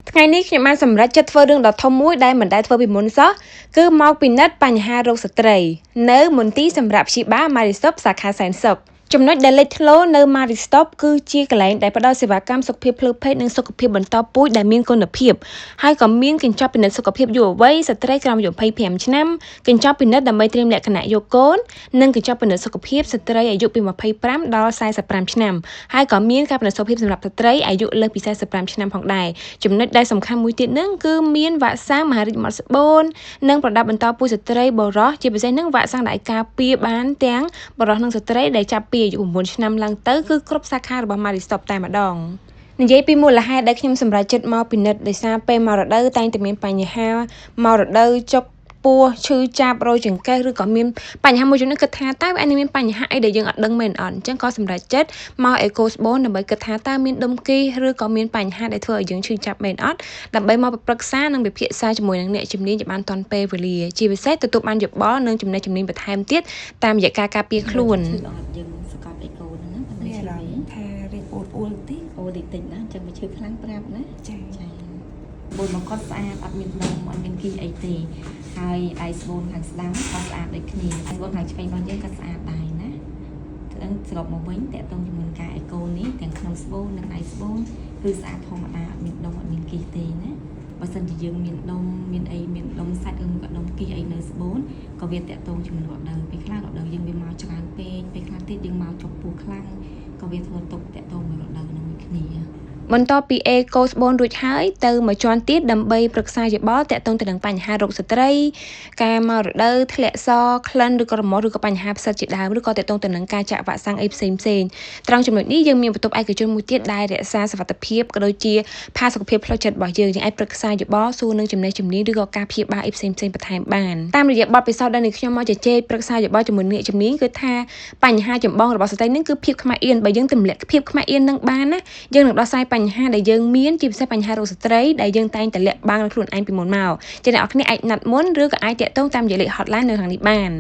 ថ្ងៃនេះខ្ញុំបានសម្រេចចិត្តធ្វើរឿងដ៏ធំមួយដែលមិនដែលធ្វើពីមុនសោះគឺមកពិនិត្យបញ្ហារោគស្ត្រីនៅមន្ទីរសម្រាប់ព្យាបាល Marisop សាខាសែនសុខ ចំណុចដែលលេចធ្លោនៅ Marisop គឺជាកន្លែងដែលផ្ដល់សេវាកម្មសុខភាពភ្លើតភេទនិងសុខភាពបន្តពូជដែលមានគុណភាពហើយក៏មានកញ្ចប់ពិនិត្យសុខភាពយុវវ័យស្ត្រីក្រោមអាយុ25ឆ្នាំកញ្ចប់ពិនិត្យដើម្បីត្រៀមលក្ខណៈយកកូននិងកញ្ចប់ពិនិត្យសុខភាពស្ត្រីអាយុពី25ដល់45ឆ្នាំហើយក៏មានការពិនិត្យសុខភាពសម្រាប់ស្ត្រីអាយុលើសពី45ឆ្នាំផងដែរចំណុចដែលសំខាន់មួយទៀតហ្នឹងគឺមានវ៉ាក់សាំងមហារីកមាត់ស្បូននិងប្រដាប់បន្តពូជស្ត្រីបុរសជាពិសេសនឹងវ៉ាក់សាំងដែលការពារបានទាំងបុរសនិងស្ត្រីដែលចាប់ពីអាយុ9ឆ្នាំឡើងទៅគឺគ្រប់សាខារបស់ Marisop តែម្ដងនិយាយពីមូលហេតុដែលខ្ញុំសម្រេចចិត្តមកពិនិត្យដោយសារពេលមករដូវតែងតែមានបញ្ហាមករដូវចុកពោះឈឺចាប់រោយចង្កេះឬក៏មានបញ្ហាមួយចំនួនគិតថាតើវាអាចមានបញ្ហាអីដែលយើងអត់ដឹងមែនអត់អញ្ចឹងក៏សម្រេចចិត្តមកអេកូស្បូនដើម្បីគិតថាតើមានដុំគីឬក៏មានបញ្ហាដែលធ្វើឲ្យយើងឈឺចាប់មែនអត់ដើម្បីមកប្រឹក្សានិងពិភាក្សាជាមួយនឹងអ្នកជំនាញឲ្យបានទាន់ពេលវេលាជាពិសេសទទួលបានយោបល់និងចំណេះជំនាញបន្ថែមទៀតតាមរយៈការការពារខ្លួនយើងសកត់អេកូហ្នឹងណាមានអារម្មណ៍ថារៀងអួតតិចណាអញ្ចឹងវាឈឺខ្លាំងប្រាប់ណាចាបួនមកគាត់ស្អាតអត់មានដុំអត់មានគីអីទេហើយដៃស្បូនខាងស្ដាំក៏ស្អាតដូចគ្នាស្បូនខាងឆ្វេងរបស់យើងក៏ស្អាតដែរណាហ្នឹងសរុបមកវិញតកតងជាមួយការអេកូនេះទាំងក្នុងស្បូននិងដៃស្បូនគឺស្អាតធម្មតាអត់មានដុំអត់មានគីទេណាបើសិនជាយើងមានដុំមានអីមានដុំសាច់ឬក៏ដុំគីអីនៅស្បូនក៏វាតកតងជាមួយរដូវពេលខ្លះរដូវយើងវាមកច្រើនពេកពេលខ្លះទៀតយើងមកចុកពោះខ្លាំងក៏វាធ្វើទុកតកតងមួយរដូវនឹងមួយគ្នាបន្ទាប់ពីអេកូស្បូនរួចហើយទៅមួយជាន់ទៀតដើម្បីប្រឹក្សាយោបល់តាក់ទងទៅនឹងបញ្ហារោគស្ត្រីការមករដូវធ្លាក់សក្លិនឬក៏រមាស់ឬក៏បញ្ហាផ្សិតជាដើមឬក៏តាក់ទងទៅនឹងការចាក់វ៉ាក់សាំងអីផ្សេងត្រង់ចំណុចនេះយើងមានបន្ទប់ឯកជនមួយទៀតដែលរក្សាសុវត្ថិភាពក៏ដូចជាផាសុខភាពផ្លូវចិត្តរបស់យើងអាចប្រឹក្សាយោបល់សួរនឹងចំណេះជំនាញឬក៏ការព្យាបាលអីផ្សេងបន្ថែមបានតាមរយៈបទពិសោធន៍ដែលនេះខ្ញុំមកជជែកប្រឹក្សាយោបល់ជាមួយអ្នកជំនាញគឺថាបញ្ហាចម្បងរបស់ស្ត្រីនេះគឺភាពខ្មាស់អៀនបើយើងទម្លាក់ភាពខ្មាស់អៀននឹងបានណាយើងនឹងដោះស្រាយបញ្ហាដែលយើងមានជាពិសេសបញ្ហារោគស្ត្រីដែលយើងតែងតែលាក់បាំងខ្លួនឯងពីមុនមកចឹងអ្នកនរគ្នាអាចណាត់មុនឬក៏អាចតាក់ទងតាមរយៈលេខ hotline នៅខាងនេះបាន